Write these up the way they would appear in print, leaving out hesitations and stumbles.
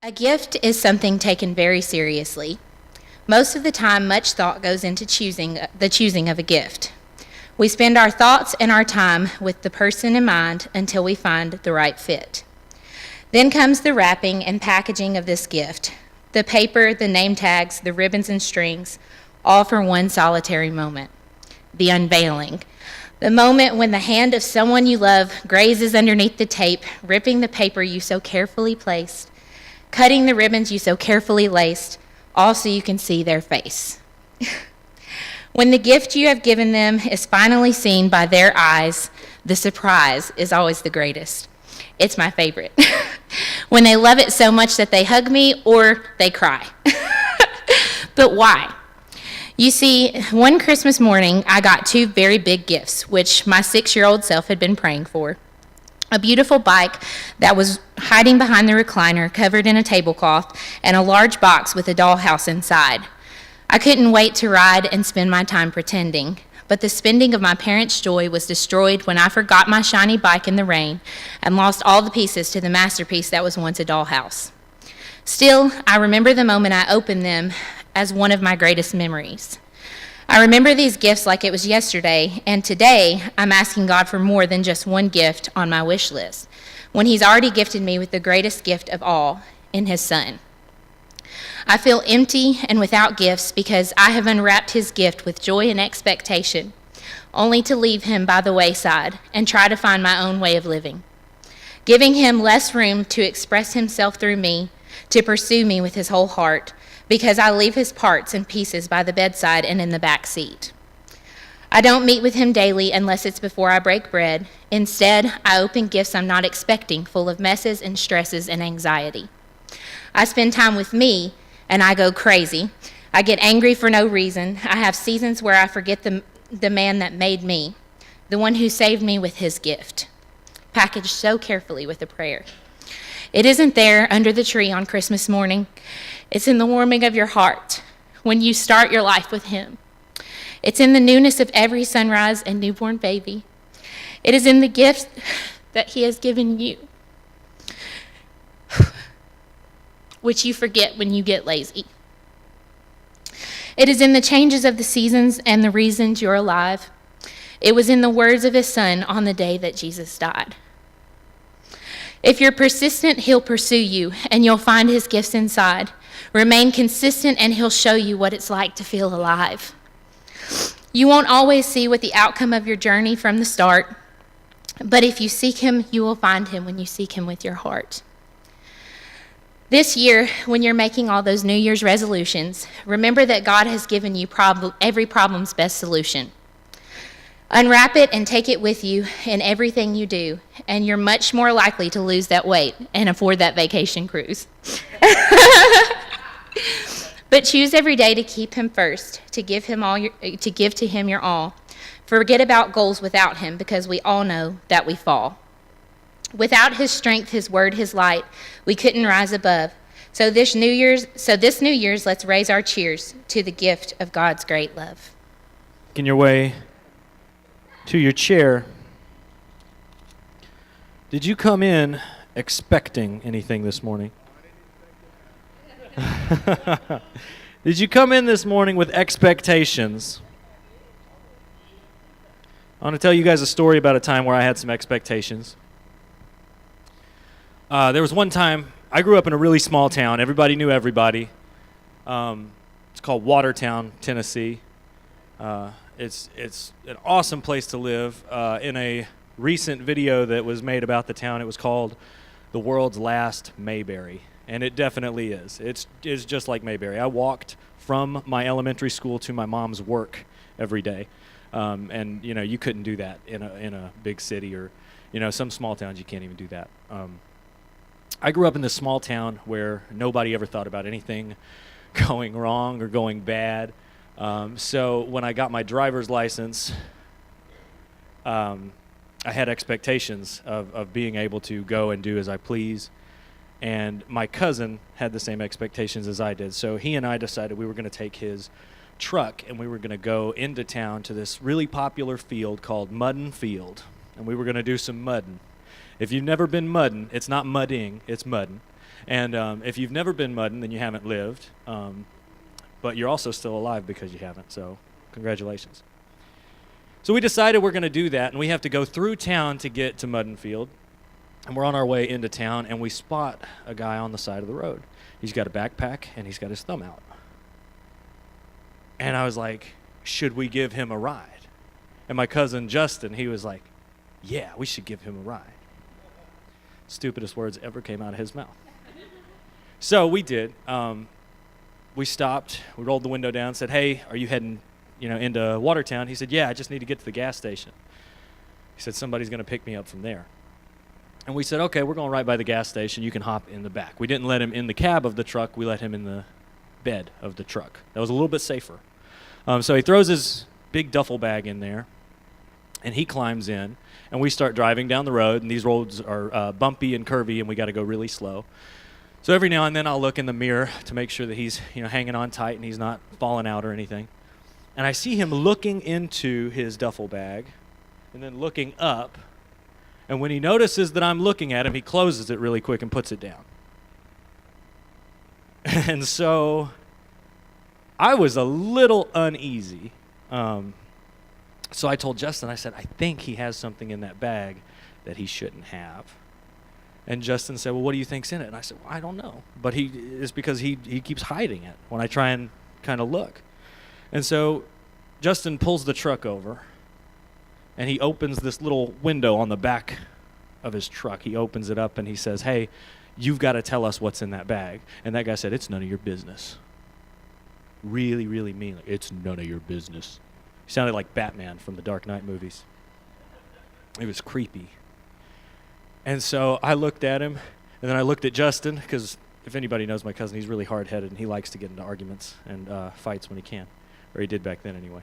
A gift is something taken very seriously. Most of the time, much thought goes into the choosing of a gift. We spend our thoughts and our time with the person in mind until we find the right fit. Then comes the wrapping and packaging of this gift. The paper, the name tags, the ribbons and strings, all for one solitary moment. The unveiling. The moment when the hand of someone you love grazes underneath the tape, ripping the paper you so carefully placed, cutting the ribbons you so carefully laced, all so you can see their face. When the gift you have given them is finally seen by their eyes, the surprise is always the greatest. It's my favorite. When they love it so much that they hug me or they cry. But why? You see, one Christmas morning, I got two very big gifts, which my 6-year-old self had been praying for. A beautiful bike that was hiding behind the recliner, covered in a tablecloth, and a large box with a dollhouse inside. I couldn't wait to ride and spend my time pretending, but the spending of my parents' joy was destroyed when I forgot my shiny bike in the rain and lost all the pieces to the masterpiece that was once a dollhouse. Still, I remember the moment I opened them as one of my greatest memories. I remember these gifts like it was yesterday, and today I'm asking God for more than just one gift on my wish list, when He's already gifted me with the greatest gift of all, in His Son. I feel empty and without gifts because I have unwrapped His gift with joy and expectation, only to leave Him by the wayside and try to find my own way of living, giving Him less room to express Himself through me, to pursue me with His whole heart, because I leave His parts and pieces by the bedside and in the back seat. I don't meet with Him daily unless it's before I break bread. Instead, I open gifts I'm not expecting, full of messes and stresses and anxiety. I spend time with me, and I go crazy. I get angry for no reason. I have seasons where I forget the man that made me, the one who saved me with His gift, packaged so carefully with a prayer. It isn't there under the tree on Christmas morning. It's in the warming of your heart when you start your life with Him. It's in the newness of every sunrise and newborn baby. It is in the gifts that He has given you, which you forget when you get lazy. It is in the changes of the seasons and the reasons you're alive. It was in the words of His Son on the day that Jesus died. If you're persistent, He'll pursue you, and you'll find His gifts inside. Remain consistent, and He'll show you what it's like to feel alive. You won't always see what the outcome of your journey from the start, but if you seek Him, you will find Him when you seek Him with your heart. This year, when you're making all those New Year's resolutions, remember that God has given you every problem's best solution. Unwrap it and take it with you in everything you do, and you're much more likely to lose that weight and afford that vacation cruise. But choose every day to keep Him first, to give to Him your all. Forget about goals without Him, because we all know that we fall. Without His strength, His word, His light, we couldn't rise above. So this New Year's, let's raise our cheers to the gift of God's great love. Making your way to your chair. Did you come in expecting anything this morning? Did you come in this morning with expectations? I want to tell you guys a story about a time where I had some expectations. There was one time, I grew up in a really small town. Everybody knew everybody. It's called Watertown, Tennessee. It's an awesome place to live. In a recent video that was made about the town, it was called The World's Last Mayberry, and it definitely is. It's just like Mayberry. I walked from my elementary school to my mom's work every day, and you couldn't do that in a big city, or some small towns you can't even do that. I grew up in this small town where nobody ever thought about anything going wrong or going bad. So when I got my driver's license, I had expectations of being able to go and do as I please. And my cousin had the same expectations as I did. So he and I decided we were going to take his truck and we were going to go into town to this really popular field called Muddin Field. And we were going to do some mudding. If you've never been mudding, it's not mudding, it's mudding. And if you've never been mudding, then you haven't lived. But you're also still alive because you haven't, so congratulations. So we decided we're going to do that, and we have to go through town to get to Muddenfield. And we're on our way into town, and we spot a guy on the side of the road. He's got a backpack, and he's got his thumb out. And I was like, should we give him a ride? And my cousin Justin, he was like, yeah, we should give him a ride. Stupidest words ever came out of his mouth. So we did. We stopped. We rolled the window down, said, hey, are you heading into Watertown? He said, yeah, I just need to get to the gas station. He said, somebody's going to pick me up from there. And we said, okay, we're going right by the gas station. You can hop in the back. We didn't let him in the cab of the truck. We let him in the bed of the truck. That was a little bit safer. So he throws his big duffel bag in there, and he climbs in, and we start driving down the road, and these roads are bumpy and curvy, and we got to go really slow. So every now and then I'll look in the mirror to make sure that he's hanging on tight and he's not falling out or anything. And I see him looking into his duffel bag and then looking up. And when he notices that I'm looking at him, he closes it really quick and puts it down. And so I was a little uneasy. So I told Justin, I said, I think he has something in that bag that he shouldn't have. And Justin said, well, what do you think's in it? And I said, well, I don't know. But it's because he keeps hiding it when I try and kind of look. And so Justin pulls the truck over, and he opens this little window on the back of his truck. He opens it up, and he says, hey, you've got to tell us what's in that bag. And that guy said, it's none of your business. Really, really mean. Like, it's none of your business. He sounded like Batman from the Dark Knight movies. It was creepy. And so I looked at him, and then I looked at Justin, because if anybody knows my cousin, he's really hard-headed, and he likes to get into arguments and fights when he can, or he did back then anyway.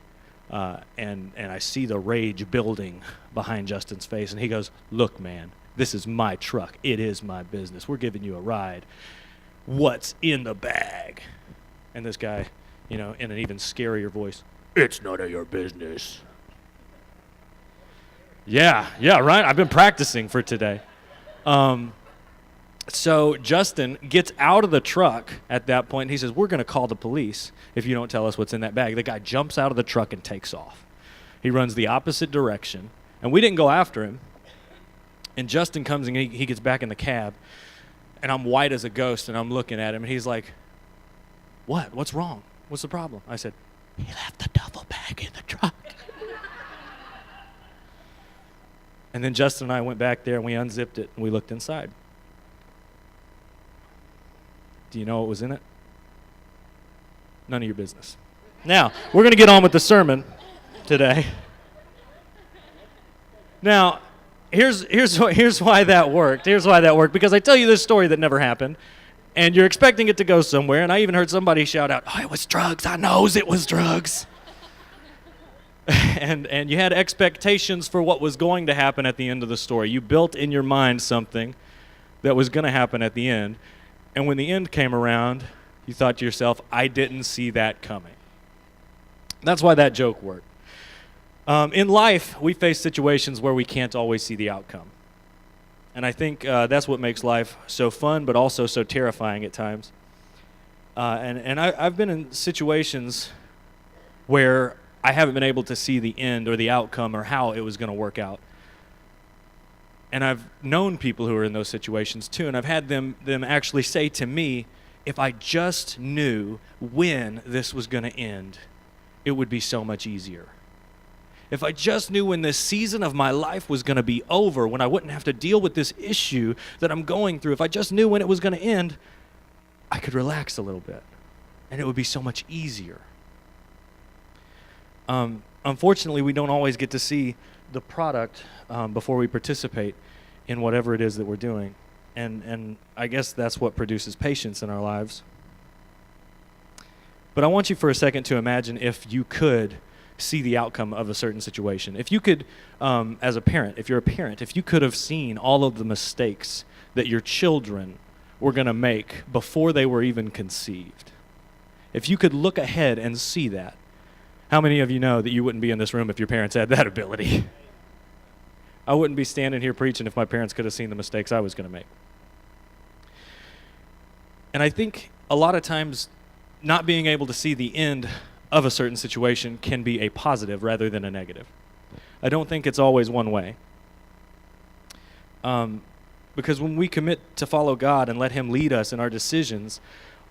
And I see the rage building behind Justin's face, and he goes, look, man, this is my truck. It is my business. We're giving you a ride. What's in the bag? And this guy, in an even scarier voice, it's none of your business. Yeah, right? I've been practicing for today. So Justin gets out of the truck at that point, and he says, we're going to call the police if you don't tell us what's in that bag. The guy jumps out of the truck and takes off. He runs the opposite direction, and we didn't go after him. And Justin comes and he gets back in the cab, and I'm white as a ghost, and I'm looking at him, and he's like, what? What's wrong? What's the problem? I said, he left the duffel bag in the truck. And then Justin and I went back there, and we unzipped it, and we looked inside. Do you know what was in it? None of your business. Now, we're going to get on with the sermon today. Now, here's why that worked. Here's why that worked. Because I tell you this story that never happened, and you're expecting it to go somewhere, and I even heard somebody shout out, oh, it was drugs. I knows it was drugs. And you had expectations for what was going to happen at the end of the story. You built in your mind something that was going to happen at the end. And when the end came around, you thought to yourself, I didn't see that coming. That's why that joke worked. In life, we face situations where we can't always see the outcome. And I think that's what makes life so fun, but also so terrifying at times. And I've been in situations where I haven't been able to see the end or the outcome or how it was going to work out. And I've known people who are in those situations too, and I've had them actually say to me, if I just knew when this was going to end, it would be so much easier. If I just knew when this season of my life was going to be over, when I wouldn't have to deal with this issue that I'm going through, if I just knew when it was going to end, I could relax a little bit, and it would be so much easier. Unfortunately, we don't always get to see the product before we participate in whatever it is that we're doing. And I guess that's what produces patience in our lives. But I want you for a second to imagine if you could see the outcome of a certain situation. If you could, as a parent, if you're a parent, if you could have seen all of the mistakes that your children were going to make before they were even conceived. If you could look ahead and see that, how many of you know that you wouldn't be in this room if your parents had that ability? I wouldn't be standing here preaching if my parents could have seen the mistakes I was going to make. And I think a lot of times not being able to see the end of a certain situation can be a positive rather than a negative. I don't think it's always one way. Because when we commit to follow God and let him lead us in our decisions,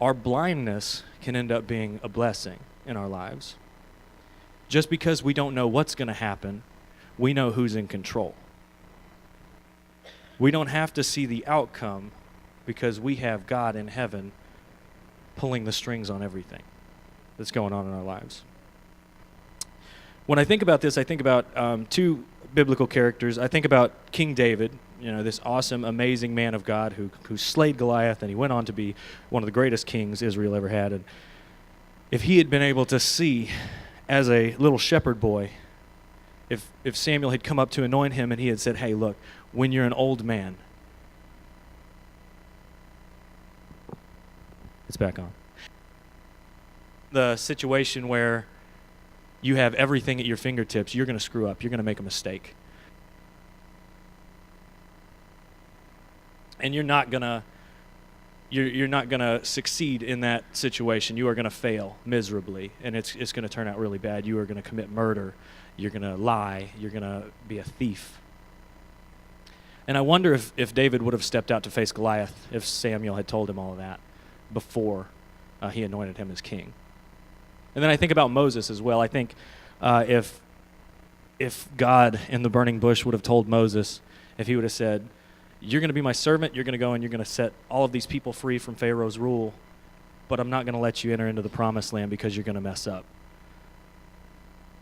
our blindness can end up being a blessing in our lives. Just because we don't know what's going to happen, we know who's in control. We don't have to see the outcome because we have God in heaven pulling the strings on everything that's going on in our lives. When I think about this, I think about two biblical characters. I think about King David, this awesome, amazing man of God who slayed Goliath, and he went on to be one of the greatest kings Israel ever had. And if he had been able to see as a little shepherd boy, if Samuel had come up to anoint him and he had said, hey, look, when you're an old man, it's back on. The situation where you have everything at your fingertips, you're going to screw up. You're going to make a mistake. And you're not going to succeed in that situation. You are going to fail miserably, and it's going to turn out really bad. You are going to commit murder. You're going to lie. You're going to be a thief. And I wonder if David would have stepped out to face Goliath if Samuel had told him all of that before he anointed him as king. And then I think about Moses as well. I think if God in the burning bush would have told Moses, if he would have said, you're going to be my servant, you're going to go and you're going to set all of these people free from Pharaoh's rule, but I'm not going to let you enter into the promised land because you're going to mess up.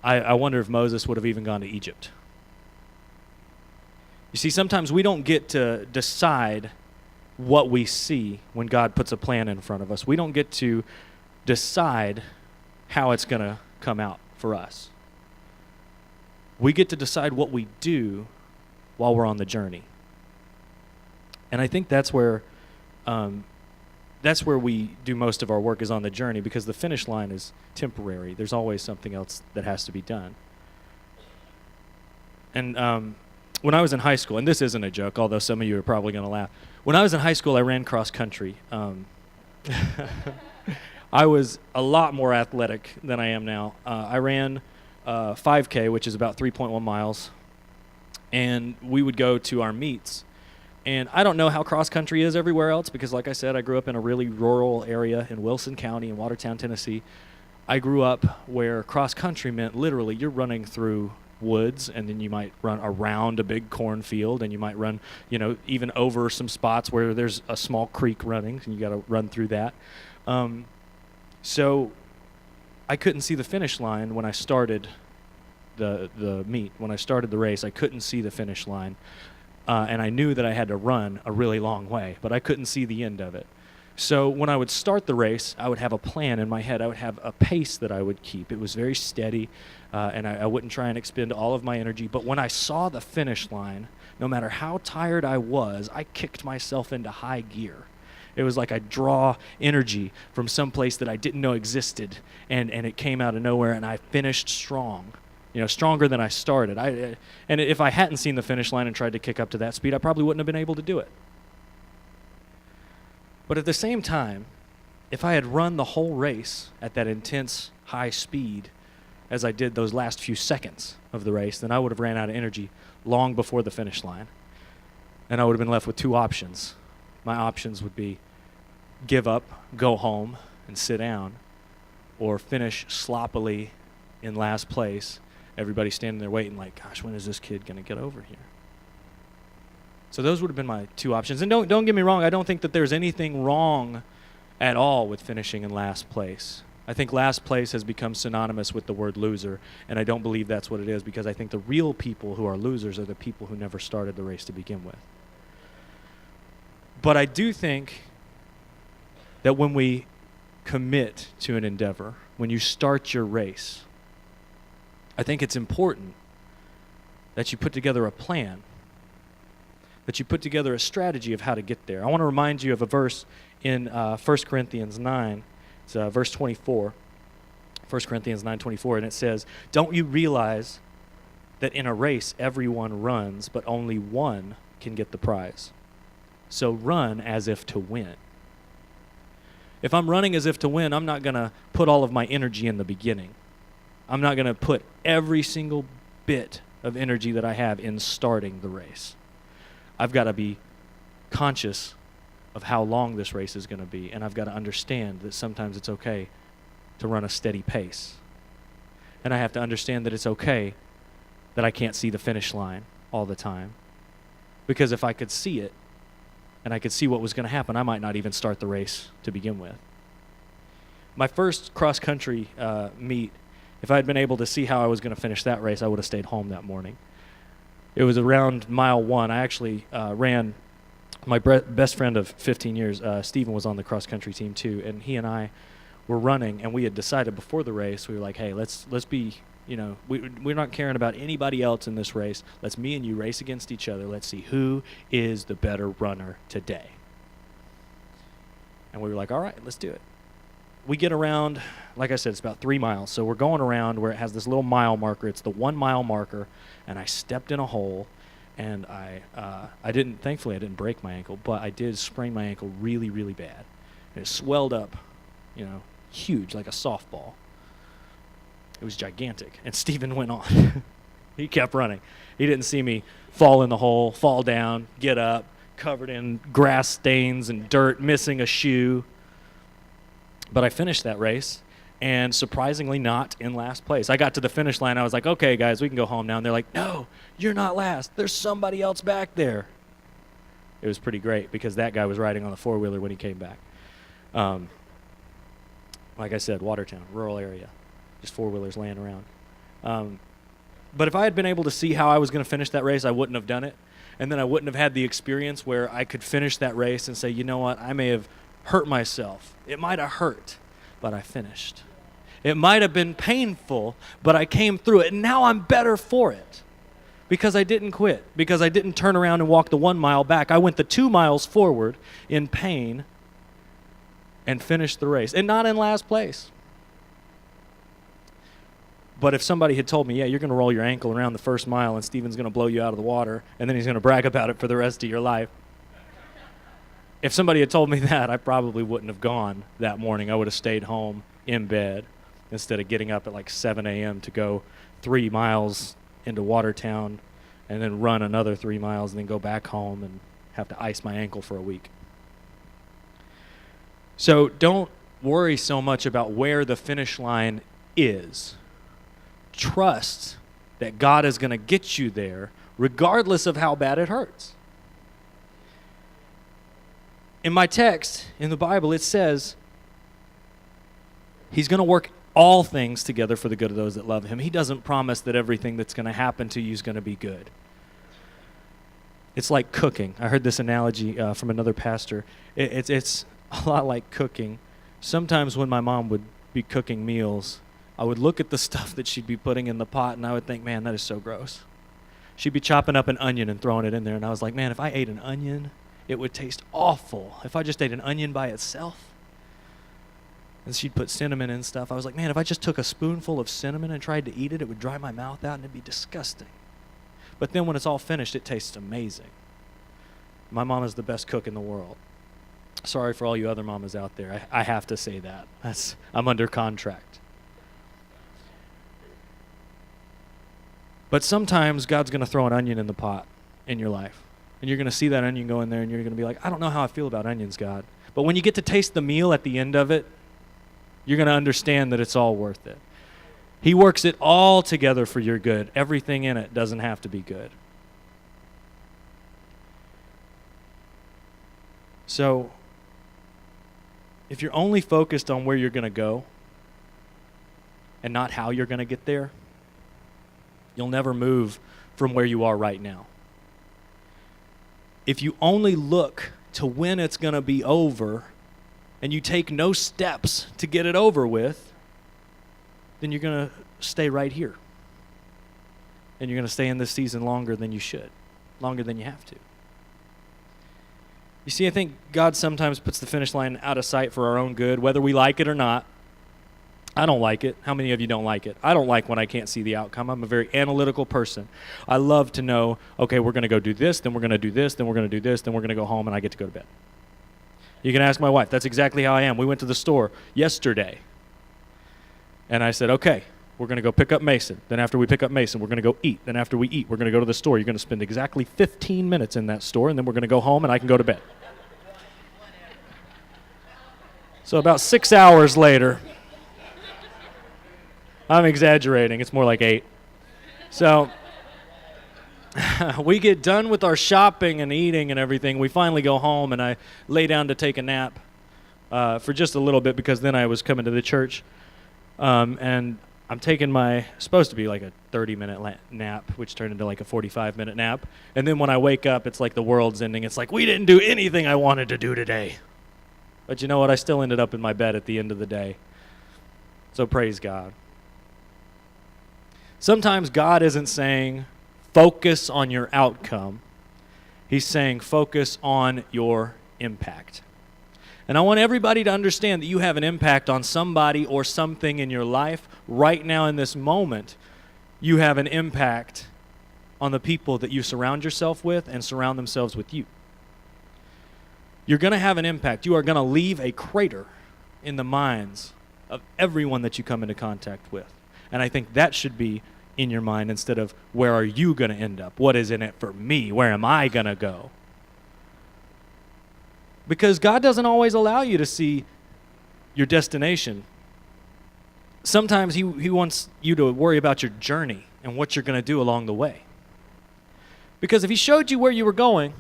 I wonder if Moses would have even gone to Egypt. You see, sometimes we don't get to decide what we see when God puts a plan in front of us. We don't get to decide how it's going to come out for us. We get to decide what we do while we're on the journey. And I think that's where we do most of our work, is on the journey, because the finish line is temporary. There's always something else that has to be done. And when I was in high school, and this isn't a joke, although some of you are probably going to laugh. When I was in high school, I ran cross country. I was a lot more athletic than I am now. I ran 5K, which is about 3.1 miles, and we would go to our meets. And I don't know how cross country is everywhere else because, like I said, I grew up in a really rural area in Wilson County in Watertown, Tennessee. I grew up where cross country meant literally you're running through woods, and then you might run around a big cornfield, and you might run, even over some spots where there's a small creek running, and you got to run through that. So I couldn't see the finish line when I started the meet. When I started the race, I couldn't see the finish line. And I knew that I had to run a really long way, but I couldn't see the end of it. So when I would start the race, I would have a plan in my head. I would have a pace that I would keep. It was very steady, and I wouldn't try and expend all of my energy. But when I saw the finish line, no matter how tired I was, I kicked myself into high gear. It was like I draw energy from some place that I didn't know existed, and it came out of nowhere, and I finished strong. Stronger than I started. And if I hadn't seen the finish line and tried to kick up to that speed, I probably wouldn't have been able to do it. But at the same time, if I had run the whole race at that intense high speed as I did those last few seconds of the race, then I would have ran out of energy long before the finish line. And I would have been left with two options. My options would be give up, go home, and sit down, or finish sloppily in last place. Everybody standing there waiting like, gosh, when is this kid going to get over here? So those would have been my two options. And don't get me wrong, I don't think that there's anything wrong at all with finishing in last place. I think last place has become synonymous with the word loser, and I don't believe that's what it is, because I think the real people who are losers are the people who never started the race to begin with. But I do think that when we commit to an endeavor, when you start your race, I think it's important that you put together a plan, that you put together a strategy of how to get there. I want to remind you of a verse in 1 Corinthians 9. It's verse 24. 1 Corinthians 9:24, and it says, "Don't you realize that in a race everyone runs, but only one can get the prize? So run as if to win." If I'm running as if to win, I'm not going to put all of my energy in the beginning. I'm not going to put every single bit of energy that I have in starting the race. I've got to be conscious of how long this race is going to be, and I've got to understand that sometimes it's okay to run a steady pace. And I have to understand that it's okay that I can't see the finish line all the time. Because if I could see it, and I could see what was going to happen, I might not even start the race to begin with. My first cross-country meet, if I had been able to see how I was going to finish that race, I would have stayed home that morning. It was around mile 1. I actually ran, my best friend of 15 years, Stephen, was on the cross-country team too, and he and I were running, and we had decided before the race, we were like, hey, let's be, we're not caring about anybody else in this race. Let's me and you race against each other. Let's see who is the better runner today. And we were like, all right, let's do it. We get around, like I said, it's about 3 miles. So we're going around where it has this little mile marker. It's the 1 mile marker, and I stepped in a hole, and thankfully I didn't break my ankle, but I did sprain my ankle really, really bad. And it swelled up, huge, like a softball. It was gigantic. And Stephen went on. He kept running. He didn't see me fall in the hole, fall down, get up, covered in grass stains and dirt, missing a shoe. But I finished that race, and surprisingly not in last place. I got to the finish line. I was like, okay, guys, we can go home now. And they're like, no, you're not last. There's somebody else back there. It was pretty great because that guy was riding on the four-wheeler when he came back. Like I said, Watertown, rural area. Just four-wheelers laying around. But if I had been able to see how I was going to finish that race, I wouldn't have done it. And then I wouldn't have had the experience where I could finish that race and say, you know what, I may have hurt myself. It might have hurt, but I finished. It might have been painful, but I came through it. And now I'm better for it because I didn't quit, because I didn't turn around and walk the 1 mile back. I went the 2 miles forward in pain and finished the race, and not in last place. But if somebody had told me, yeah, you're going to roll your ankle around the first mile and Stephen's going to blow you out of the water and then he's going to brag about it for the rest of your life. If somebody had told me that, I probably wouldn't have gone that morning. I would have stayed home in bed instead of getting up at like 7 a.m. to go 3 miles into Watertown and then run another 3 miles and then go back home and have to ice my ankle for a week. So don't worry so much about where the finish line is. Trust that God is going to get you there regardless of how bad it hurts. In my text, in the Bible, it says he's going to work all things together for the good of those that love him. He doesn't promise that everything that's going to happen to you is going to be good. It's like cooking. I heard this analogy from another pastor. It's a lot like cooking. Sometimes when my mom would be cooking meals, I would look at the stuff that she'd be putting in the pot, and I would think, man, that is so gross. She'd be chopping up an onion and throwing it in there, and I was like, man, if I ate an onion, it would taste awful. If I just ate an onion by itself. And she'd put cinnamon and stuff. I was like, man, if I just took a spoonful of cinnamon and tried to eat it, it would dry my mouth out, and it'd be disgusting. But then when it's all finished, it tastes amazing. My mom is the best cook in the world. Sorry for all you other mamas out there. I have to say that. I'm under contract. But sometimes God's going to throw an onion in the pot in your life. And you're going to see that onion go in there, and you're going to be like, I don't know how I feel about onions, God. But when you get to taste the meal at the end of it, you're going to understand that it's all worth it. He works it all together for your good. Everything in it doesn't have to be good. So, if you're only focused on where you're going to go and not how you're going to get there, you'll never move from where you are right now. If you only look to when it's going to be over and you take no steps to get it over with, then you're going to stay right here. And you're going to stay in this season longer than you should, longer than you have to. You see, I think God sometimes puts the finish line out of sight for our own good, whether we like it or not. I don't like it. How many of you don't like it? I don't like when I can't see the outcome. I'm a very analytical person. I love to know, okay, we're going to go do this, then we're going to do this, then we're going to do this, then we're going to go home and I get to go to bed. You can ask my wife. That's exactly how I am. We went to the store yesterday. And I said, okay, we're going to go pick up Mason. Then after we pick up Mason, we're going to go eat. Then after we eat, we're going to go to the store. You're going to spend exactly 15 minutes in that store, and then we're going to go home, and I can go to bed. So about 6 hours later, I'm exaggerating. It's more like 8. So we get done with our shopping and eating and everything. We finally go home, and I lay down to take a nap for just a little bit because then I was coming to the church. And I'm taking supposed to be like a 30-minute nap, which turned into like a 45-minute nap. And then when I wake up, it's like the world's ending. It's like, we didn't do anything I wanted to do today. But you know what? I still ended up in my bed at the end of the day. So praise God. Sometimes God isn't saying, focus on your outcome. He's saying, focus on your impact. And I want everybody to understand that you have an impact on somebody or something in your life. Right now in this moment, you have an impact on the people that you surround yourself with and surround themselves with you. You're going to have an impact. You are going to leave a crater in the minds of everyone that you come into contact with. And I think that should be in your mind instead of where are you going to end up? What is in it for me? Where am I going to go? Because God doesn't always allow you to see your destination. Sometimes He wants you to worry about your journey and what you're going to do along the way. Because if He showed you where you were going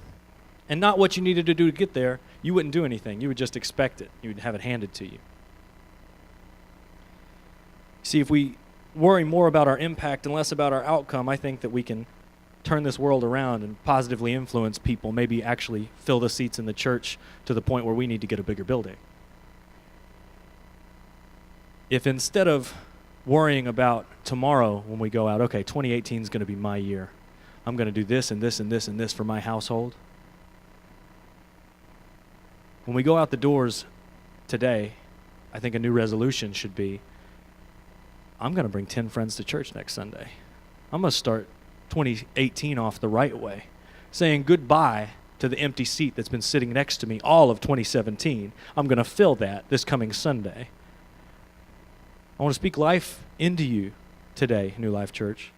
and not what you needed to do to get there, you wouldn't do anything. You would just expect it. You would have it handed to you. See, if we worry more about our impact and less about our outcome, I think that we can turn this world around and positively influence people, maybe actually fill the seats in the church to the point where we need to get a bigger building. If instead of worrying about tomorrow when we go out, okay, 2018 is going to be my year. I'm going to do this and this and this and this for my household. When we go out the doors today, I think a new resolution should be, I'm going to bring 10 friends to church next Sunday. I'm going to start 2018 off the right way, saying goodbye to the empty seat that's been sitting next to me all of 2017. I'm going to fill that this coming Sunday. I want to speak life into you today, New Life Church.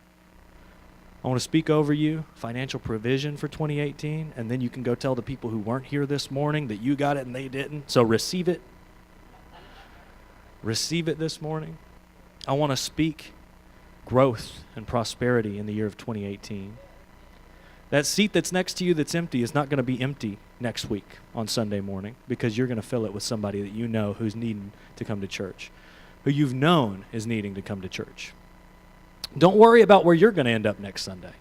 I want to speak over you financial provision for 2018, and then you can go tell the people who weren't here this morning that you got it and they didn't. So receive it. Receive it this morning. I want to speak growth and prosperity in the year of 2018. That seat that's next to you that's empty is not going to be empty next week on Sunday morning because you're going to fill it with somebody that you know who's needing to come to church, who you've known is needing to come to church. Don't worry about where you're going to end up next Sunday.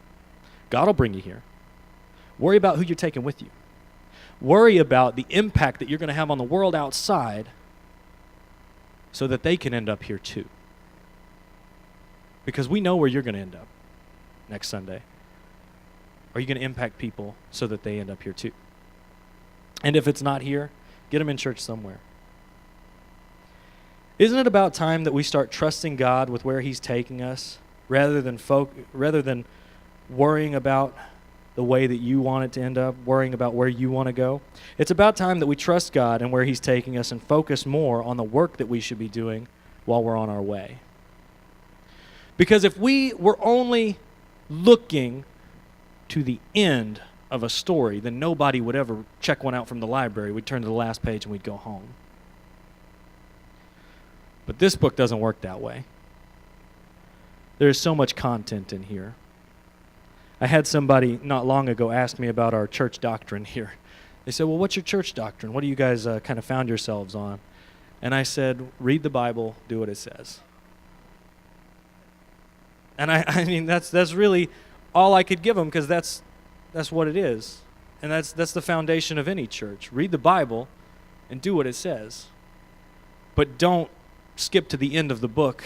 God will bring you here. Worry about who you're taking with you. Worry about the impact that you're going to have on the world outside so that they can end up here too. Because we know where you're going to end up next Sunday. Are you going to impact people so that they end up here too? And if it's not here, get them in church somewhere. Isn't it about time that we start trusting God with where He's taking us rather than worrying about the way that you want it to end up, worrying about where you want to go? It's about time that we trust God and where He's taking us and focus more on the work that we should be doing while we're on our way. Because if we were only looking to the end of a story, then nobody would ever check one out from the library. We'd turn to the last page and we'd go home. But this book doesn't work that way. There's so much content in here. I had somebody not long ago ask me about our church doctrine here. They said, well, what's your church doctrine? What do you guys kind of found yourselves on? And I said, read the Bible, do what it says. And I mean, that's really all I could give them because that's what it is. And that's the foundation of any church. Read the Bible and do what it says. But don't skip to the end of the book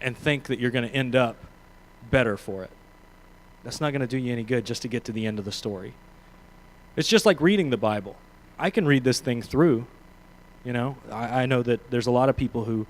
and think that you're going to end up better for it. That's not going to do you any good just to get to the end of the story. It's just like reading the Bible. I can read this thing through. You know, I know that there's a lot of people who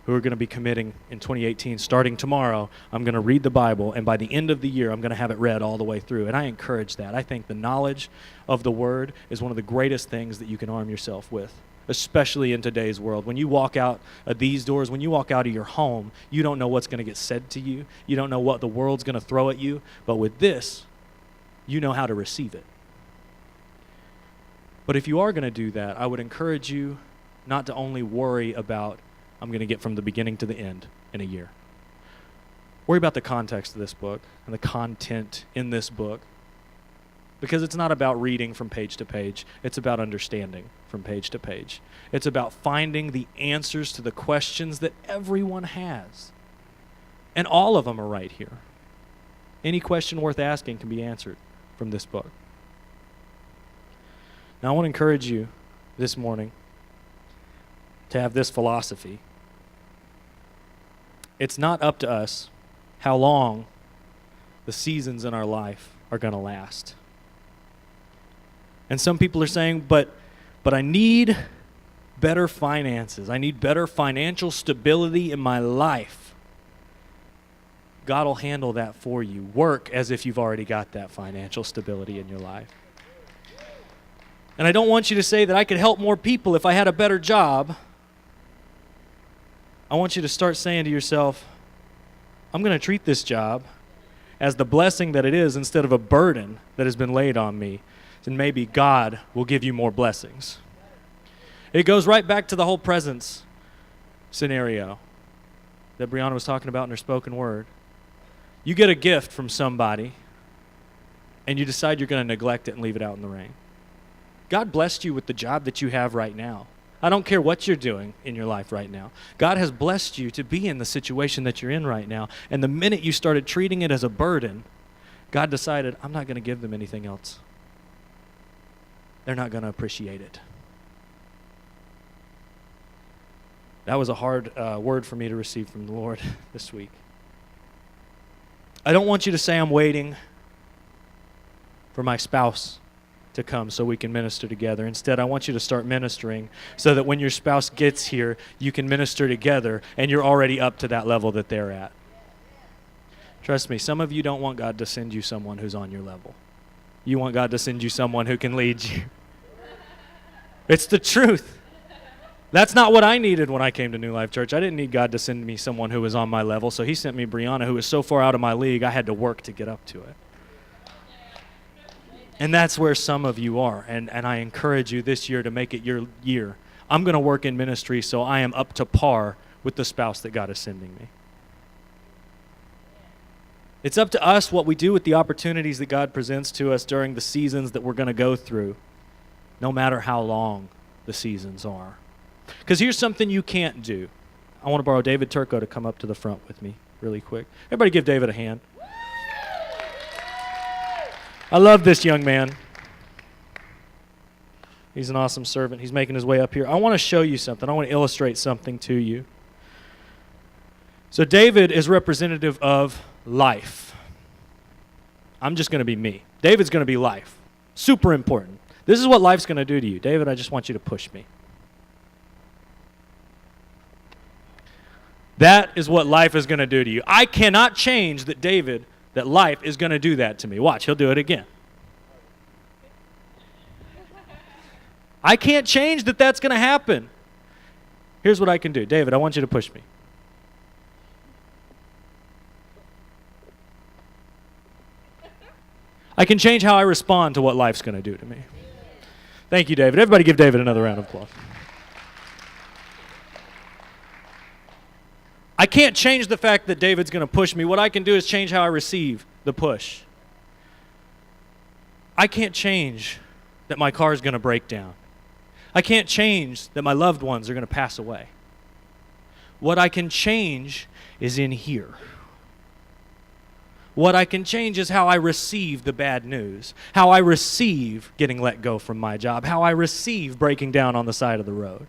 who are going to be committing in 2018, starting tomorrow, I'm going to read the Bible, and by the end of the year, I'm going to have it read all the way through. And I encourage that. I think the knowledge of the Word is one of the greatest things that you can arm yourself with, especially in today's world. When you walk out of these doors, when you walk out of your home, you don't know what's going to get said to you. You don't know what the world's going to throw at you. But with this, you know how to receive it. But if you are going to do that, I would encourage you not to only worry about, I'm going to get from the beginning to the end in a year. Worry about the context of this book and the content in this book. Because it's not about reading from page to page. It's about understanding from page to page. It's about finding the answers to the questions that everyone has. And all of them are right here. Any question worth asking can be answered from this book. Now, I want to encourage you this morning to have this philosophy. It's not up to us how long the seasons in our life are going to last. And some people are saying, but I need better finances. I need better financial stability in my life. God will handle that for you. Work as if you've already got that financial stability in your life. And I don't want you to say that I could help more people if I had a better job. I want you to start saying to yourself, I'm going to treat this job as the blessing that it is instead of a burden that has been laid on me. And maybe God will give you more blessings. It goes right back to the whole presence scenario that Brianna was talking about in her spoken word. You get a gift from somebody, and you decide you're going to neglect it and leave it out in the rain. God blessed you with the job that you have right now. I don't care what you're doing in your life right now. God has blessed you to be in the situation that you're in right now. And the minute you started treating it as a burden, God decided, I'm not going to give them anything else. They're not going to appreciate it. That was a hard word for me to receive from the Lord this week. I don't want you to say I'm waiting for my spouse to come so we can minister together. Instead, I want you to start ministering so that when your spouse gets here, you can minister together and you're already up to that level that they're at. Trust me, some of you don't want God to send you someone who's on your level. You want God to send you someone who can lead you. It's the truth. That's not what I needed when I came to New Life Church. I didn't need God to send me someone who was on my level, so he sent me Brianna, who was so far out of my league, I had to work to get up to it. And that's where some of you are, and I encourage you this year to make it your year. I'm going to work in ministry so I am up to par with the spouse that God is sending me. It's up to us what we do with the opportunities that God presents to us during the seasons that we're going to go through, no matter how long the seasons are. Because here's something you can't do. I want to borrow David Turco to come up to the front with me really quick. Everybody give David a hand. I love this young man. He's an awesome servant. He's making his way up here. I want to show you something. I want to illustrate something to you. So David is representative of life. I'm just going to be me. David's going to be life. Super important. This is what life's going to do to you. David, I just want you to push me. That is what life is going to do to you. I cannot change that life is going to do that to me. Watch, he'll do it again. I can't change that that's going to happen. Here's what I can do. David, I want you to push me. I can change how I respond to what life's going to do to me. Thank you, David. Everybody give David another round of applause. I can't change the fact that David's going to push me. What I can do is change how I receive the push. I can't change that my car is going to break down. I can't change that my loved ones are going to pass away. What I can change is in here. What I can change is how I receive the bad news, how I receive getting let go from my job, how I receive breaking down on the side of the road.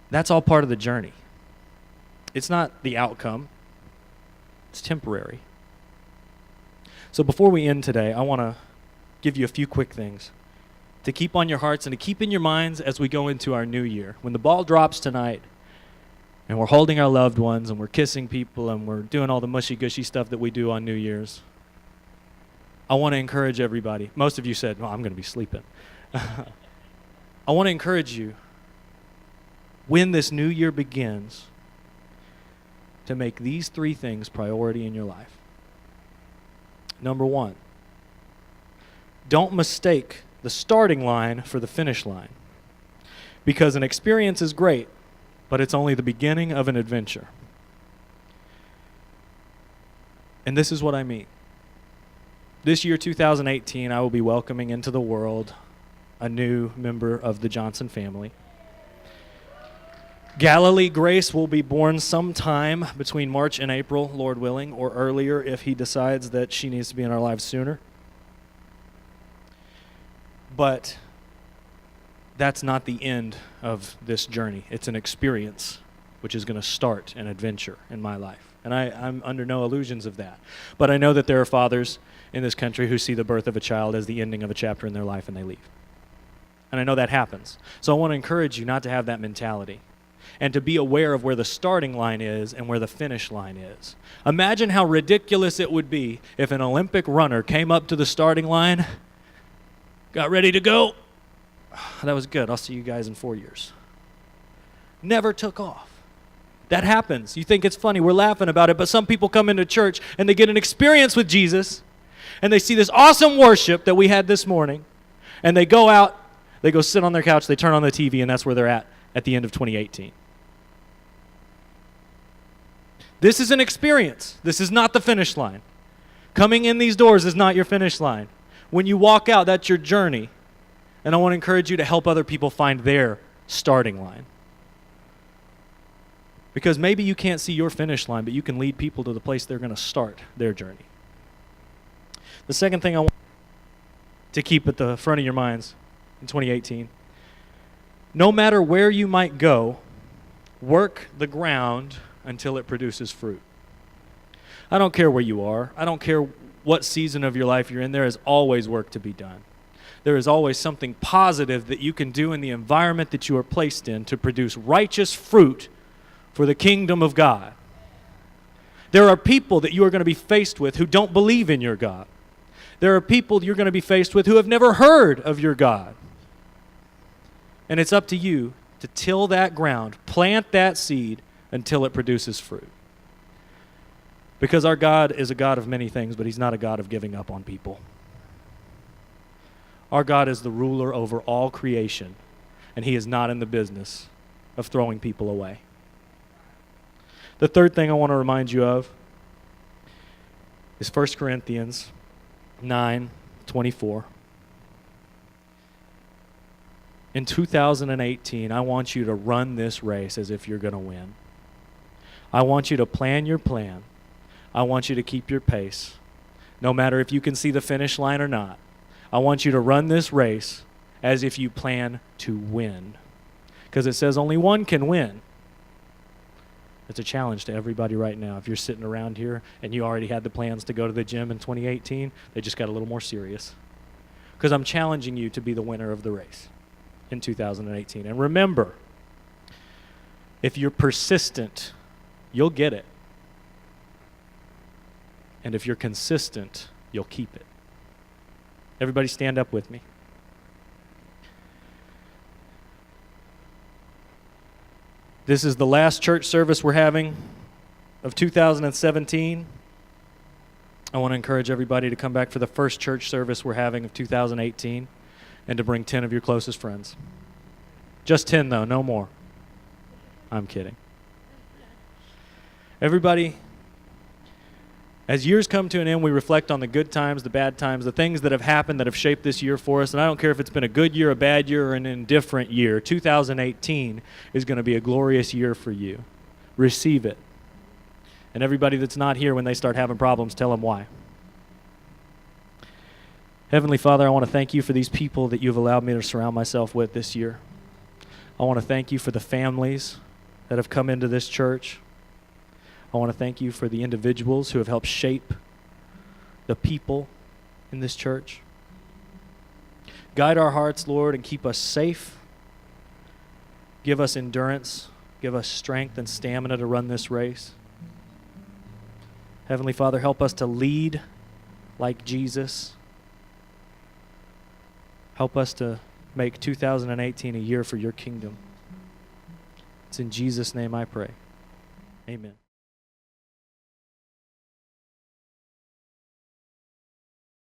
That's all part of the journey. It's not the outcome. It's temporary. So before we end today, I want to give you a few quick things to keep on your hearts and to keep in your minds as we go into our new year. When the ball drops tonight, and we're holding our loved ones, and we're kissing people, and we're doing all the mushy-gushy stuff that we do on New Year's, I want to encourage everybody. Most of you said, well, I'm going to be sleeping. I want to encourage you, when this new year begins, to make these 3 things priority in your life. Number 1, don't mistake the starting line for the finish line, because an experience is great, but it's only the beginning of an adventure. And this is what I mean. This year, 2018, I will be welcoming into the world a new member of the Johnson family. Galilee Grace will be born sometime between March and April, Lord willing, or earlier if he decides that she needs to be in our lives sooner. But that's not the end of this journey. It's an experience which is going to start an adventure in my life. And I'm under no illusions of that. But I know that there are fathers in this country who see the birth of a child as the ending of a chapter in their life and they leave. And I know that happens. So I want to encourage you not to have that mentality and to be aware of where the starting line is and where the finish line is. Imagine how ridiculous it would be if an Olympic runner came up to the starting line, got ready to go. That was good. I'll see you guys in 4 years. Never took off. That happens. You think it's funny. We're laughing about it, but some people come into church and they get an experience with Jesus and they see this awesome worship that we had this morning and they go out, they go sit on their couch, they turn on the TV, and that's where they're at the end of 2018. This is an experience. This is not the finish line. Coming in these doors is not your finish line. When you walk out, that's your journey. And I want to encourage you to help other people find their starting line. Because maybe you can't see your finish line, but you can lead people to the place they're going to start their journey. The second thing I want to keep at the front of your minds in 2018, no matter where you might go, work the ground until it produces fruit. I don't care where you are. I don't care what season of your life you're in. There is always work to be done. There is always something positive that you can do in the environment that you are placed in to produce righteous fruit for the kingdom of God. There are people that you are going to be faced with who don't believe in your God. There are people you're going to be faced with who have never heard of your God. And it's up to you to till that ground, plant that seed until it produces fruit. Because our God is a God of many things, but he's not a God of giving up on people. Our God is the ruler over all creation, and he is not in the business of throwing people away. The third thing I want to remind you of is 1 Corinthians 9:24. In 2018, I want you to run this race as if you're going to win. I want you to plan your plan. I want you to keep your pace, no matter if you can see the finish line or not. I want you to run this race as if you plan to win, because it says only one can win. It's a challenge to everybody right now. If you're sitting around here and you already had the plans to go to the gym in 2018, they just got a little more serious, because I'm challenging you to be the winner of the race in 2018. And remember, if you're persistent, you'll get it. And if you're consistent, you'll keep it. Everybody stand up with me. This is the last church service we're having of 2017. I want to encourage everybody to come back for the first church service we're having of 2018 and to bring 10 of your closest friends. Just 10 though, no more. I'm kidding. Everybody, as years come to an end, we reflect on the good times, the bad times, the things that have happened that have shaped this year for us. And I don't care if it's been a good year, a bad year, or an indifferent year. 2018 is going to be a glorious year for you. Receive it. And everybody that's not here, when they start having problems, tell them why. Heavenly Father, I want to thank you for these people that you've allowed me to surround myself with this year. I want to thank you for the families that have come into this church. I want to thank you for the individuals who have helped shape the people in this church. Guide our hearts, Lord, and keep us safe. Give us endurance Give us strength and stamina to run this race. Heavenly Father, help us to lead like Jesus. Help us to make 2018 a year for your kingdom. It's in Jesus' name I pray. Amen.